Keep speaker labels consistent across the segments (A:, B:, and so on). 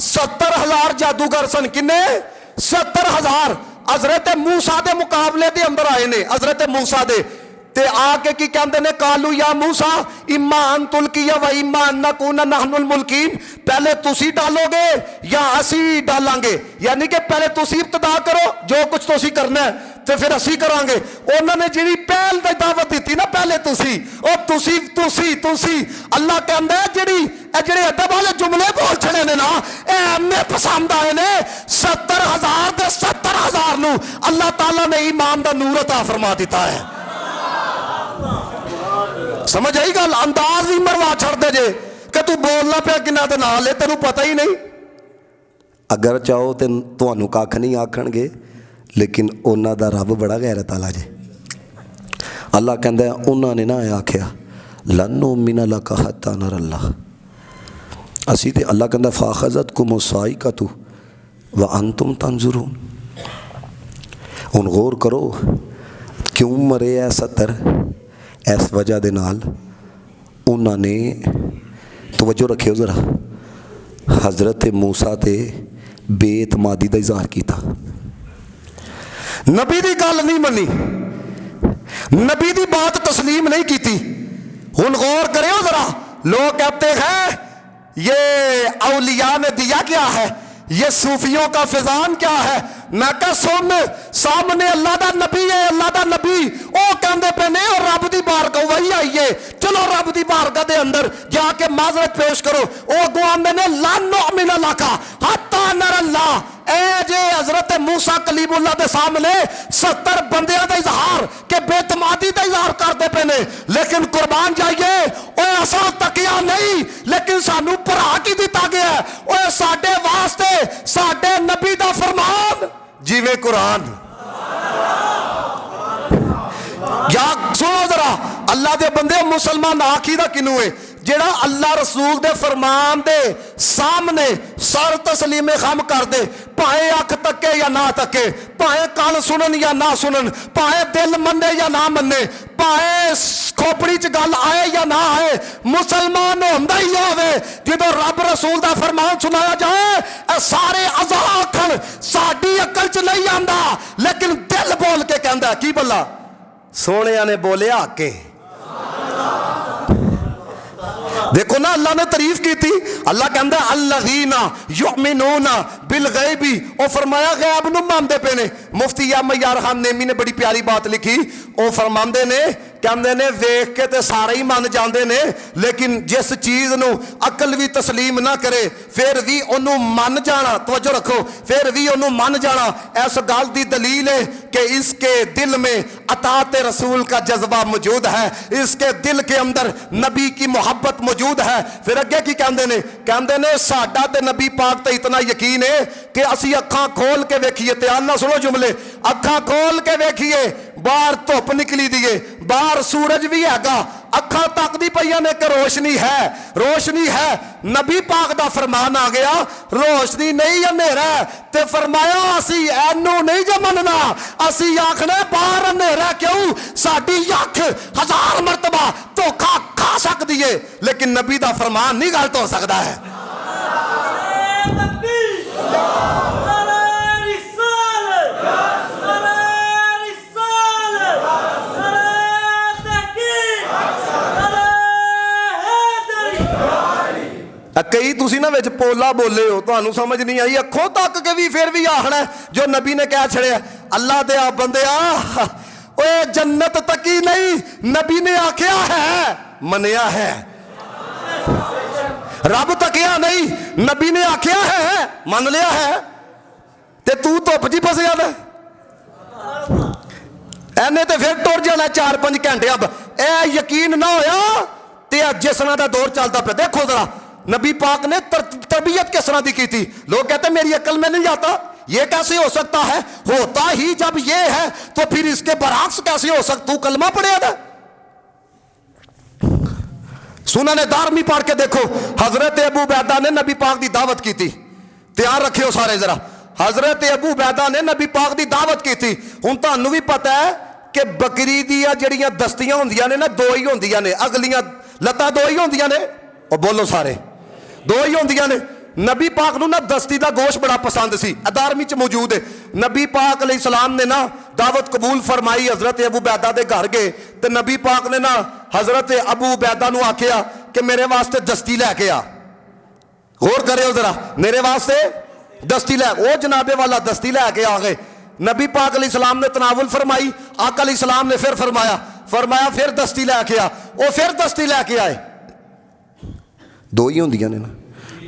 A: 70,000 जादूगर सन। किन्ने? 70,000। हजरत मूसा के मुकाबले के अंदर आए ने, हजरत मूसा दे ते आके की कहते ने, कालू या मूसा इम्मा अन तुल्किया व इम्मा अन नकूना नहनुल मुल्कीन, पहले तुसी डालोगे या असी डालांगे, यानी कि पहले तुसी इब्तदा करो, जो कुछ तुसी करना है तो फिर असी करांगे। उन्होंने जी पहल की दावत दी ना, पहले तुसी और तुसी तुसी तुसी अल्लाह कहता है जी जेडे अदब वाले जुमले बोल छड़े ने ना, एने पसंद आए ने। 70,000 के 70,000 नूं अल्लाह ताला ने ईमान दा नूर अता फरमा दिता है। समझ आई गल? अंदाज ही मरवा छड़ दे जे कि तू बोलना पिया किन्ना दे नाल है, तेनू पता ही नहीं। अगर चाहो तो तुहानू कख नहीं आखणगे, लेकिन उन्हां दा रब बड़ा गैरत वाला जे। अल्लाह कहंदा है उन्होंने ना आख्या लन नुमिना लका हत्ता नरा अल्लाह, असी ते अल्लाह कहंदा फाखज़त कुम साइकतु व अंतुम तंजुरून। हुण गौर करो क्यों मरे है 70? इस वजह दे नाल उन्होंने, तवज्जो रखियो जरा, हजरत मूसा ते बेतमादी का इजहार किया, नबी की गल नहीं मनी, नबी की बात तस्लीम नहीं की। हुण गौर करियो जरा, लोग कहते हैं ये औलिया ने दिया क्या है, ये सूफियों का फिजान क्या है। मैं कहा सुन, सामने अल्लाह दा नबी है, अल्लाह दा नबी ओ कहंदे पे ने और रब दी बारगाह वही आईए, चलो रब दी बारगाह दे अंदर जाके माजरत पेश करो। ओ गुआंदे ने लन नुमिना लका हत्ता नरा अल्लाह। ए जे हजरत मूसा कलीमुल्लाह दे सामने 70 बंदियां दा इजहार के बेतमादी दा इजहार करदे पे ने, लेकिन कुर्बान जाइए ओ असा तकिया नहीं, लेकिन सानू भरा की दिता गया है। ओ साडे वास्ते साडे नबी दा फरमान जिवें कुरान। या सुनो जरा, अल्लाह दे बंदे मुसलमान आखीदा किनू है जेड़ा अल्लाह रसूल दे फरमान दे सामने सर तस्लीमे खम कर दे, भाए अख तके या ना तके, भाए कान सुनन या ना सुनन, भाए दिल मन्ने या ना मन्ने, भाए खोपड़ी च गल आए या ना आए, मुसलमान होंदा ही होवे जो रब रसूल दा फरमान सुनाया जाए सारे अजाखन साडी अकल च नहीं आंदा, लेकिन दिल बोल के कहंदा की बल्ला सोहणिया ने बोलिया आके। देखो ना अल्लाह ने तारीफ की थी, अल्लाह कहता अल्लज़ीना युमिनूना बिल गैबी, और फरमाया गैब नूं मानदे पे ने। मुफ्ती या मयार खान नेमी ने बड़ी प्यारी बात लिखी, वो फरमांदे ने कहंदे ने वेख के ते सारे ही मान जाते ने, लेकिन जिस चीज़ नूं अकल भी तस्लीम ना करे फिर भी उन्हों मन जाना, तवज्जो रखो, फिर भी उन्हों मन जाना इस गल की दलील है कि इसके दिल में अतात रसूल का जज्बा मौजूद है, इसके दिल के अंदर नबी की मोहब्बत मौजूद है। फिर अगे की कहंदे ने साडा ते नबी पाक ते इतना यकीन है कि असी अखां खोल के वेखिए, ध्यान नाल सुनो जुमले, अखां खोल के वेखिए बाहर धुप निकली दी है, बाहर सूरज भी हैगा, अखां तकदी पईयां ने कि रोशनी है, रोशनी है। नबी पाक दा फरमान आ गया रोशनी नहीं अंधेरा है, ते फरमाया असी एनू नहीं जे मनना, असी आखने बाहर अंधेरा क्यों, साडी अख 1000 मरतबा धोखा खा सकती है, लेकिन नबी दा फरमान नहीं गलत हो सकता है। कई तुसी ना विच पोला बोले हो, तुहानू समझ नहीं आई, अखों तक के भी फिर भी आखना जो नबी ने कह छड़िया। अल्लाह दे आप बंदे ओए जन्नत तकी नहीं, नबी ने आख्या है मनिया है, रब तकिया नहीं, नबी ने आख्या है मन लिया है, ते तू धुप जी फसिया ना एने ते फिर टुर जाना 4-5 घंटे। अब ए यकीन ना होया ते जिसना दा दौर चलता पे, देखो जरा नबी पाक ने तरबियत किस तरह की थी। लोग कहते हैं मेरी अकल में नहीं आता, ये कैसे हो सकता है, होता ही जब ये है तो फिर इसके बरअक्स कैसे हो सकता, तू कलमा पढ़े था। सुनन दारमी पढ़ के देखो, हजरत अबू बैदा ने नबी पाक की दावत की थी, तैयार रखियो सारे जरा, हजरत अबू बैदा ने नबी पाक की दावत की थी। हुण तुहानू भी पता है कि बकरी दियां जड़ियां दस्तियां होंदियां ने ना दो ही होंदियां ने, अगलियां लत्तां दो ही होंदियां ने, और बोलो सारे दो ही होंदियां ने, नबी पाक नूं ना दस्ती दा गोश्त बड़ा पसंद सी, अदारमी च मौजूद है। नबी पाक अलैहिस्सलाम ने ना दावत कबूल फरमाई, हजरत अबू बैदा दे घर गए तो नबी पाक ने ना हजरत अबू बैदा नूं आखिया कि मेरे वास्ते दस्ती लैके आ। गौर करियो जरा, मेरे वास्ते दस्ती लै। वो जनाबे वाला दस्ती लैके आ गए। नबी पाक अलैहिस्सलाम ने तनावुल फरमाई, आका अलैहिस्सलाम ने फिर फरमाया फिर दस्ती लैके आ। वो फिर दस्ती लैके आए। दो ही होंदियां ने ना।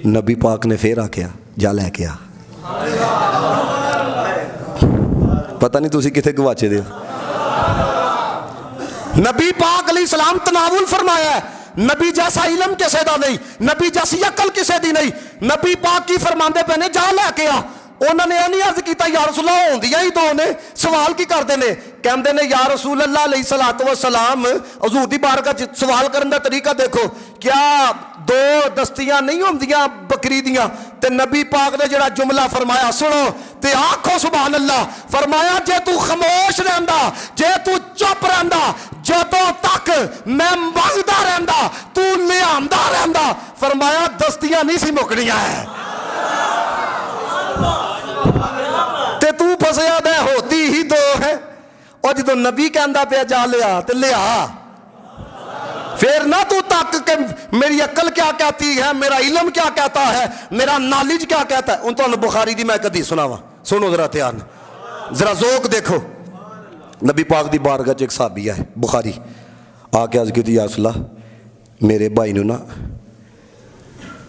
A: नबी पाक ने फिर आख्या जा लैके आ। पता नहीं तुसी किथे गवाचे दे। नबी पाक अलैहिस्सलाम तनावुल फरमाया, नबी जैसा इलम किसे दा नहीं, नबी जैसी अकल किसे दी नहीं। नबी पाक की फरमांदे पे ने जा लैके आ। उन्होंने यह नहीं अर्ज किया या रसूल अल्लाह, होंदियां ही दो ने, सवाल की करते हैं? कहते हैं या रसूल अल्लाह अलैहिस्सलातु वस्सलाम, हजूर दी बारगाह च सवाल करने का तरीका देखो, क्या दो दस्तियां नहीं होंदियां बकरी दियां? ते नबी पाक ने जड़ा जुमला फरमाया सुनो ते आखो सुभान अल्लाह। फरमाया जे तू खामोश रहंदा, जे तू चुप रहंदा, जदों तक मैं मंगदा रहंदा तू लियांदा रहंदा, फरमाया दस्तियां नहीं सी मुकनियां है। ते तू फसया दे होती ही दो है। और जो नबी कहता पे जा लिया ते लिया, फिर ना तू तक के मेरी अकल क्या कहती है, मेरा इलम क्या कहता है, मेरा नॉलेज क्या कहता है। उन तो बुखारी दी मैं कदी सुनावा, सुनो जरा ध्यान, जरा जोक देखो। नबी पाक दी बारगाह च एक साहबी है बुखारी, आके अर्ज की या रसूल अल्लाह, मेरे भाई नूं ना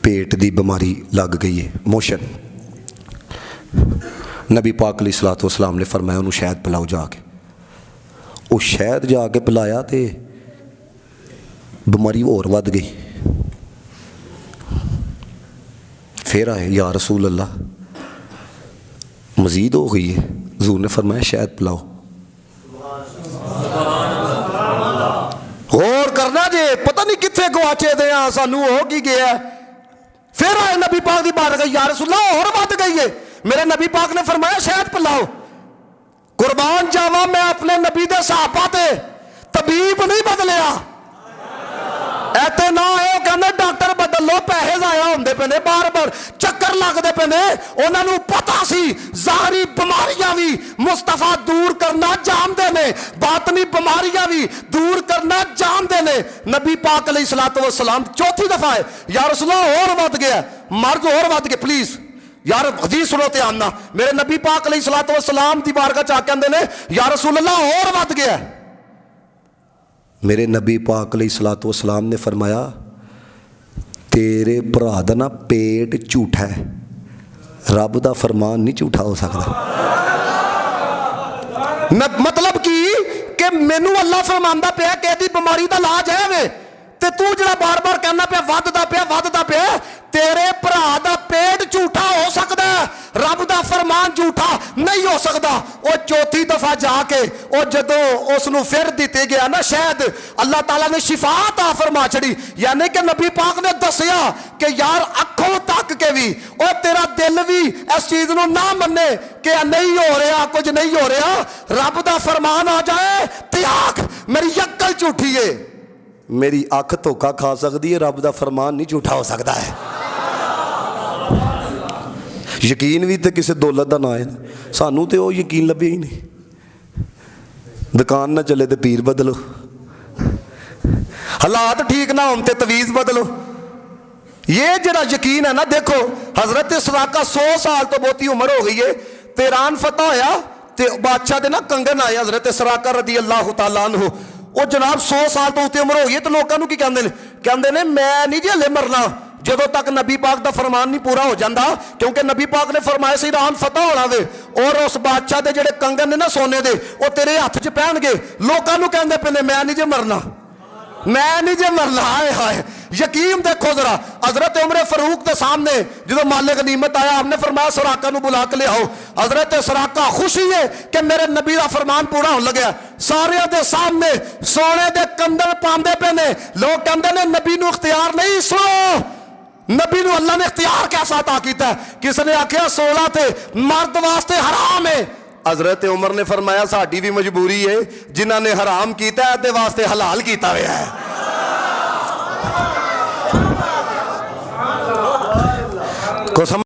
A: पेट दी बीमारी लग गई है, मोशन। नबी पाक अलैहिस्सलातु वस्सलाम ने फरमाया उन्होंने शहद पिलाओ जाके। वो शहद जाके पिलाया तो बीमारी होर वध गई। फिर आए या रसूल अल्लाह मजीद हो गई है। हज़ूर ने फरमाया शहद पिलाओ। गौर करना जे, पता नहीं कितने गवाचे दे सानू हो की गया। फिर आए नबी पाक की बारगाह, या रसूल अल्लाह और वध गई है। मेरे नबी पाक ने फरमाया शहद पिलाओ। कुर्बान जावा मैं अपने नबी दे सहाबा ते तबीब नहीं बदलिया। ऐते ना है कहने डॉक्टर बदल लो, पैसे जाया होंदे पे ने, बार बार चक्कर लगते पे ने। उन्होंने पता सी ज़ाहरी बीमारियां भी मुस्तफा दूर करना जानते ने, बातनी बीमारियां भी दूर करना जानते ने। नबी पाक अलैहिस्सलातु वस्सलाम चौथी दफा है या रसूल अल्लाह और वध गया, मर्द और वध गए। प्लीज यार हदीस सुनो ते आना। मेरे नबी पाक अलैहिस्सलातु वस्सलाम दी बारगाह च आके कहंदे ने या रसूल अल्लाह और वध गया। मेरे नबी पाक अलैहिस्सलातु वस्सलाम ने फरमाया तेरे भरा दा ना पेट झूठा है, रब दा फरमान नहीं झूठा हो सकता। मतलब कि मैनू अल्लाह फरमांदा पिया कि इहदी बीमारी दा इलाज है वे, ते तू जड़ा बार बार कहना पिया वधदा पिया, तेरे भरा दा पेट झूठा हो सकता है, रब दा फरमान झूठा नहीं हो सकता। वो चौथी दफा जाके और जदों उसनू फिर दिते गया ना शहद, अल्लाह ताला ने शिफा ता फरमा छड़ी। यानी कि नबी पाक ने दसिया कि यार अखों तक के भी और तेरा दिल भी इस चीज नू ना मन्ने कि नहीं हो रहा, कुछ नहीं हो रहा, रब दा फरमान आ जाए त्याग मेरी अक्ल झूठी है। मेरी अख धोखा खा सकती है, रब दा फरमान नहीं झूठा हो सकता है। यकीन भी तो किसी दौलत का ना है, सानू तो यकीन लभ्या ही नहीं। दुकान ना चले तो पीर बदलो, हालात ठीक ना हो तो तवीज़ बदलो। ये जरा यकीन है ना, देखो हजरत सराका 100 साल तो बहुती उम्र हो गई है, ते ईरान फतह होया ते बादशाह दे ना कंगन आए हजरत सराका रदी अल्लाह तआला अन्हु। वो जनाब 100 साल तो उत्ते उम्र हो गई, तो लोगों की कहते हैं मैं नहीं जी हले मरना जदों तक नबी पाक का फरमान नहीं पूरा हो जाता, क्योंकि नबी पाक ने फरमाया सी ईरान फतह होना वे और उस बादशाह के जेडे कंगन ने ना सोने दे वो तेरे हथ च पहनगे। लोगों कहते पे मैं नहीं जे मरना, मैं नहीं जे मरना। हाय हाय यकीन देखो जरा, हजरत उमर फरूक के सामने जो मालिक गनीमत आया, हमने फरमाया सराका नू बुला के लियाओ। हजरत सराका खुशी है कि मेरे नबी का फरमान पूरा होने लगे। सारे दे सामने सोने दे कंदन पांदे पे ने। लोग कहते हैं नबी नू इख्तियार नहीं, सुनो नबी नू अल्लाह ने इख्तियार कैसा अता किया। किसने आख्या 16 थे मर्द वास्ते हराम है। हजरत उमर ने फरमाया साडी भी मजबूरी है, जिन्होंने हराम किया है वास्ते हलाल किया हुआ है। को